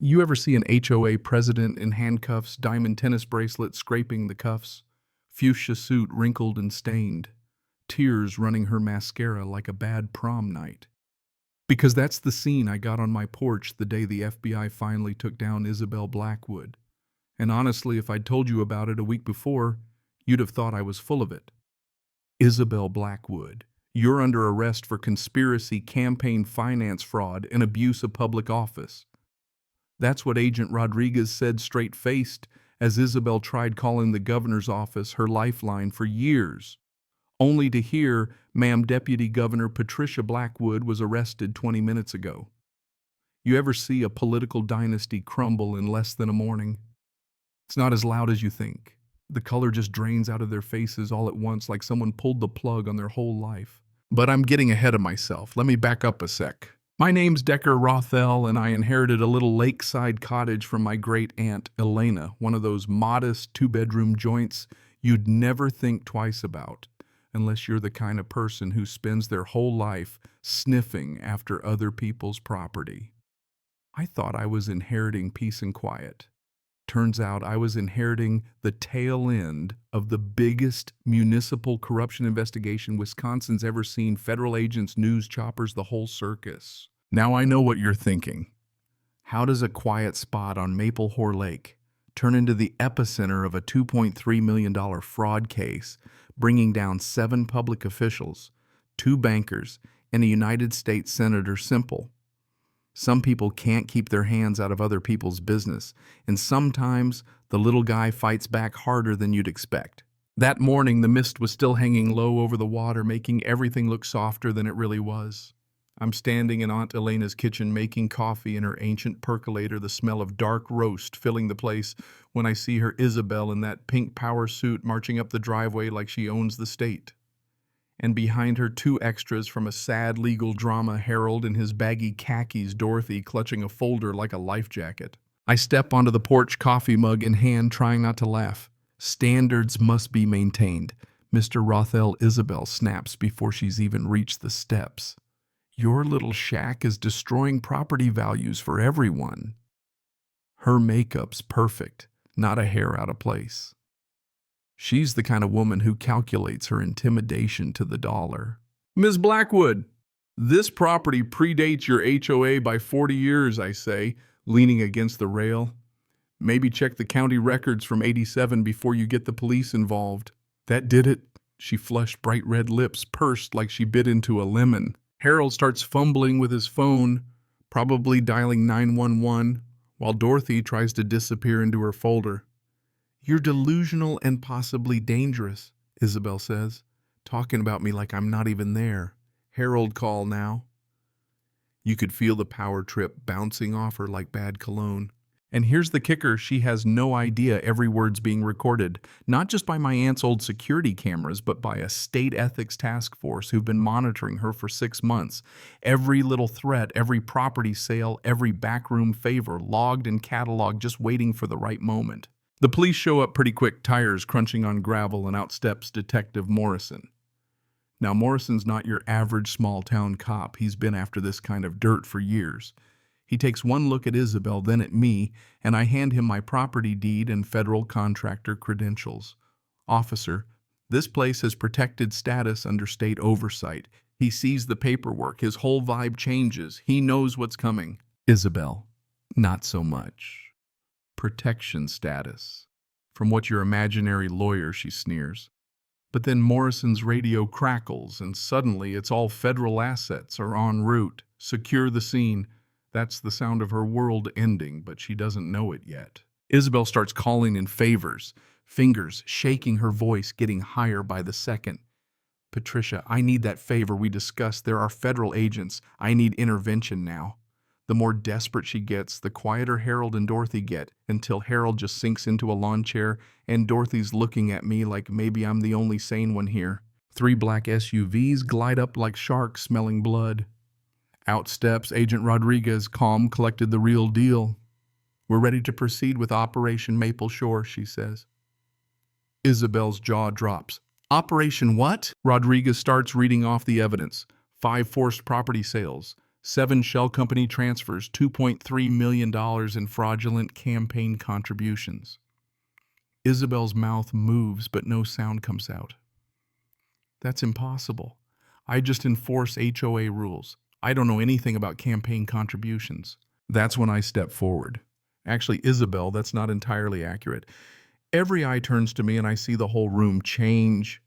You ever see an HOA president in handcuffs, diamond tennis bracelet scraping the cuffs, fuchsia suit wrinkled and stained, tears running her mascara like a bad prom night? Because that's the scene I got on my porch the day the FBI finally took down Isabel Blackwood. And honestly, if I'd told you about it a week before, you'd have thought I was full of it. Isabel Blackwood, you're under arrest for conspiracy, campaign finance fraud, and abuse of public office. That's what Agent Rodriguez said straight-faced as Isabel tried calling the governor's office her lifeline for years, only to hear Ma'am Deputy Governor Patricia Blackwood was arrested 20 minutes ago. You ever see a political dynasty crumble in less than a morning? It's not as loud as you think. The color just drains out of their faces all at once like someone pulled the plug on their whole life. But I'm getting ahead of myself. Let me back up a sec. My name's Decker Rothell, and I inherited a little lakeside cottage from my great-aunt Elena, one of those modest two-bedroom joints you'd never think twice about, unless you're the kind of person who spends their whole life sniffing after other people's property. I thought I was inheriting peace and quiet. Turns out I was inheriting the tail end of the biggest municipal corruption investigation Wisconsin's ever seen. Federal agents, news choppers, the whole circus. Now I know what you're thinking. How does a quiet spot on Maple Whore Lake turn into the epicenter of a $2.3 million fraud case, bringing down 7 public officials, 2 bankers, and a United States Senator? Simple. Some people can't keep their hands out of other people's business, and sometimes the little guy fights back harder than you'd expect. That morning, the mist was still hanging low over the water, making everything look softer than it really was. I'm standing in Aunt Elena's kitchen making coffee in her ancient percolator, the smell of dark roast filling the place, when I see her Isabel in that pink power suit marching up the driveway like she owns the state. And behind her, 2 extras from a sad legal drama, Harold in his baggy khakis, Dorothy clutching a folder like a life jacket. I step onto the porch, coffee mug in hand, trying not to laugh. Standards must be maintained. Mr. Rothell, Isabel snaps before she's even reached the steps. Your little shack is destroying property values for everyone. Her makeup's perfect, not a hair out of place. She's the kind of woman who calculates her intimidation to the dollar. Ms. Blackwood, this property predates your HOA by 40 years, I say, leaning against the rail. Maybe check the county records from '87 before you get the police involved. That did it. She flushed, bright red lips pursed like she bit into a lemon. Harold starts fumbling with his phone, probably dialing 911, while Dorothy tries to disappear into her folder. You're delusional and possibly dangerous, Isabel says, talking about me like I'm not even there. Harold, call now. You could feel the power trip bouncing off her like bad cologne. And here's the kicker, she has no idea every word's being recorded, not just by my aunt's old security cameras, but by a state ethics task force who've been monitoring her for 6 months. Every little threat, every property sale, every backroom favor, logged and cataloged, just waiting for the right moment. The police show up pretty quick, tires crunching on gravel, and out steps Detective Morrison. Now, Morrison's not your average small-town cop. He's been after this kind of dirt for years. He takes one look at Isabel, then at me, and I hand him my property deed and federal contractor credentials. Officer, this place has protected status under state oversight. He sees the paperwork. His whole vibe changes. He knows what's coming. Isabel, not so much. Protection status. From what your imaginary lawyer, she sneers. But then Morrison's radio crackles, and suddenly it's all federal assets are en route. Secure the scene. That's the sound of her world ending, but she doesn't know it yet. Isabel starts calling in favors, fingers shaking, her voice getting higher by the second. Patricia, I need that favor we discussed. There are federal agents. I need intervention now. The more desperate she gets, the quieter Harold and Dorothy get, until Harold just sinks into a lawn chair and Dorothy's looking at me like maybe I'm the only sane one here. 3 black SUVs glide up like sharks smelling blood. Out steps Agent Rodriguez, calm, collected, the real deal. We're ready to proceed with Operation Maple Shore, she says. Isabel's jaw drops. Operation what? Rodriguez starts reading off the evidence. 5 forced property sales, 7 shell company transfers, $2.3 million in fraudulent campaign contributions. Isabel's mouth moves, but no sound comes out. That's impossible. I just enforce HOA rules. I don't know anything about campaign contributions. That's when I step forward. Actually, Isabel, that's not entirely accurate. Every eye turns to me and I see the whole room change.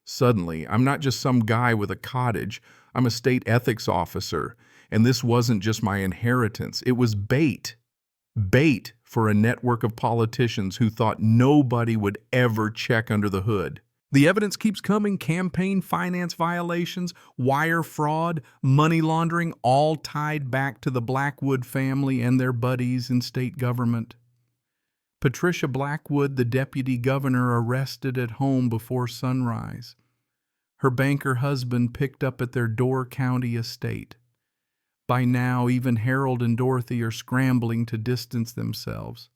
Suddenly, I'm not just some guy with a cottage. I'm a state ethics officer. And this wasn't just my inheritance. It was bait. Bait for a network of politicians who thought nobody would ever check under the hood. The evidence keeps coming: campaign finance violations, wire fraud, money laundering, all tied back to the Blackwood family and their buddies in state government. Patricia Blackwood, the deputy governor, arrested at home before sunrise. Her banker husband picked up at their Door County estate. By now, even Harold and Dorothy are scrambling to distance themselves.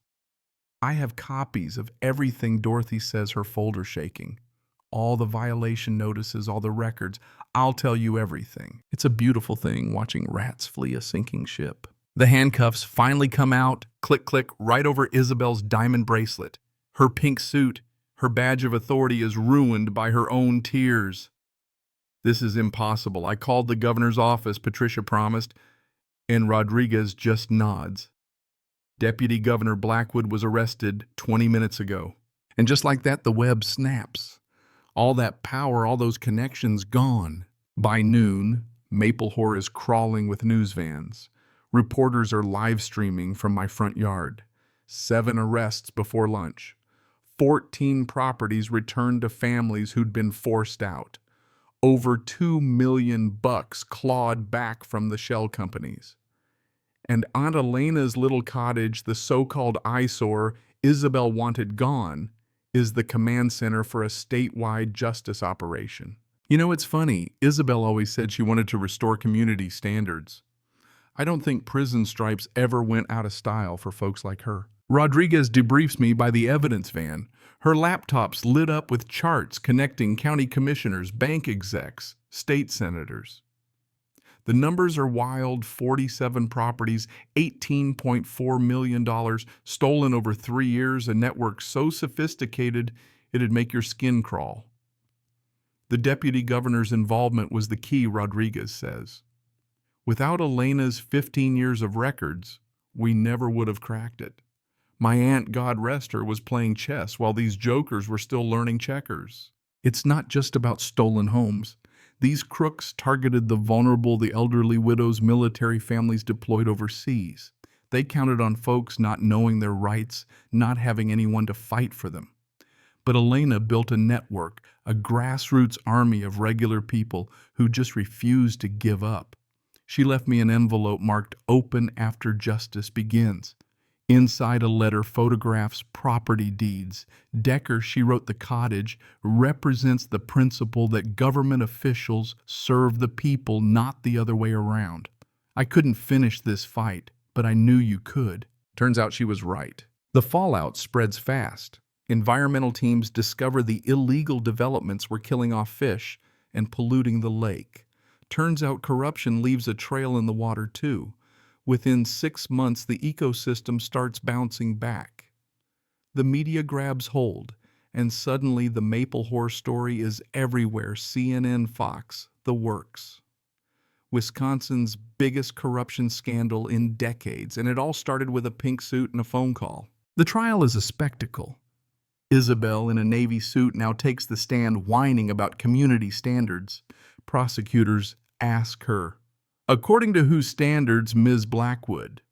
I have copies of everything Dorothy says her folder's shaking. All the violation notices, all the records. I'll tell you everything. It's a beautiful thing watching rats flee a sinking ship. The handcuffs finally come out, click, click, right over Isabel's diamond bracelet. Her pink suit, her badge of authority, is ruined by her own tears. This is impossible. I called the governor's office, Patricia promised, and Rodriguez just nods. Deputy Governor Blackwood was arrested 20 minutes ago. And just like that, the web snaps. All that power, all those connections, gone. By noon, Maplehorse is crawling with news vans. Reporters are live streaming from my front yard. 7 arrests before lunch. 14 properties returned to families who'd been forced out. Over $2 million clawed back from the shell companies. And Aunt Elena's little cottage, the so-called eyesore Isabel wanted gone, is the command center for a statewide justice operation. You know, it's funny. Isabel always said she wanted to restore community standards. I don't think prison stripes ever went out of style for folks like her. Rodriguez debriefs me by the evidence van. Her laptop's lit up with charts connecting county commissioners, bank execs, state senators. The numbers are wild: 47 properties, $18.4 million, stolen over 3 years, a network so sophisticated it'd make your skin crawl. The deputy governor's involvement was the key, Rodriguez says. Without Elena's 15 years of records, we never would have cracked it. My aunt, God rest her, was playing chess while these jokers were still learning checkers. It's not just about stolen homes. These crooks targeted the vulnerable, the elderly, widows, military families deployed overseas. They counted on folks not knowing their rights, not having anyone to fight for them. But Elena built a network, a grassroots army of regular people who just refused to give up. She left me an envelope marked "Open after justice begins." Inside a letter, photographs, property deeds. Decker, she wrote, the cottage represents the principle that government officials serve the people, not the other way around. I couldn't finish this fight, but I knew you could. Turns out she was right. The fallout spreads fast. Environmental teams discover the illegal developments were killing off fish and polluting the lake. Turns out corruption leaves a trail in the water too. Within 6 months, the ecosystem starts bouncing back. The media grabs hold, and suddenly the Maplehorse story is everywhere. CNN, Fox, the works. Wisconsin's biggest corruption scandal in decades, and it all started with a pink suit and a phone call. The trial is a spectacle. Isabel, in a navy suit, now takes the stand whining about community standards. Prosecutors ask her, "According to whose standards, Ms. Blackwood?"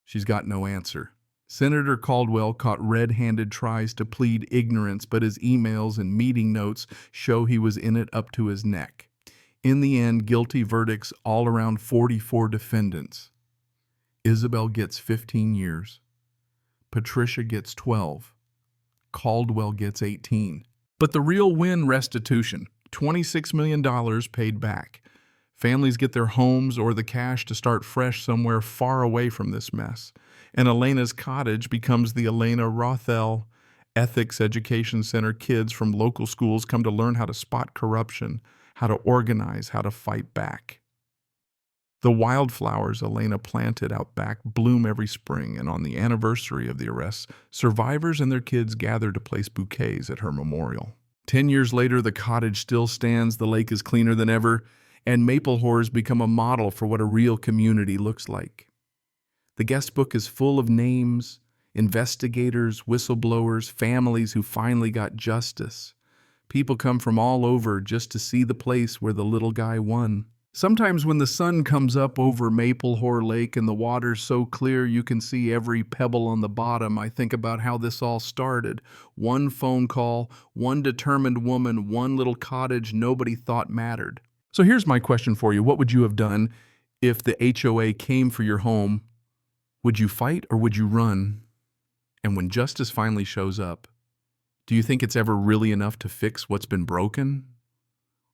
She's got no answer. Senator Caldwell, caught red-handed, tries to plead ignorance, but his emails and meeting notes show he was in it up to his neck. In the end, guilty verdicts all around 44 defendants. Isabel gets 15 years. Patricia gets 12. Caldwell gets 18. But the real win: restitution. $26 million paid back. Families get their homes or the cash to start fresh somewhere far away from this mess. And Elena's cottage becomes the Elena Rothel Ethics Education Center. Kids from local schools come to learn how to spot corruption, how to organize, how to fight back. The wildflowers Elena planted out back bloom every spring, and on the anniversary of the arrests, survivors and their kids gather to place bouquets at her memorial. 10 years later, the cottage still stands, the lake is cleaner than ever, and maple whores become a model for what a real community looks like. The guest book is full of names, investigators, whistleblowers, families who finally got justice. People come from all over just to see the place where the little guy won. Sometimes when the sun comes up over Maple Whore Lake and the water's so clear you can see every pebble on the bottom, I think about how this all started. One phone call, one determined woman, one little cottage nobody thought mattered. So here's my question for you. What would you have done if the HOA came for your home? Would you fight or would you run? And when justice finally shows up, do you think it's ever really enough to fix what's been broken?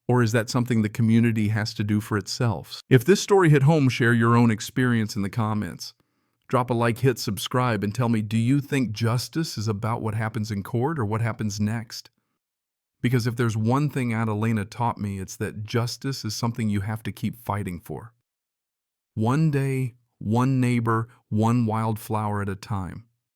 Or is that something the community has to do for itself? If this story hit home, share your own experience in the comments. Drop a like, hit subscribe, and tell me, do you think justice is about what happens in court or what happens next? Because if there's one thing Adelena taught me, it's that justice is something you have to keep fighting for. One day, one neighbor, one wildflower at a time.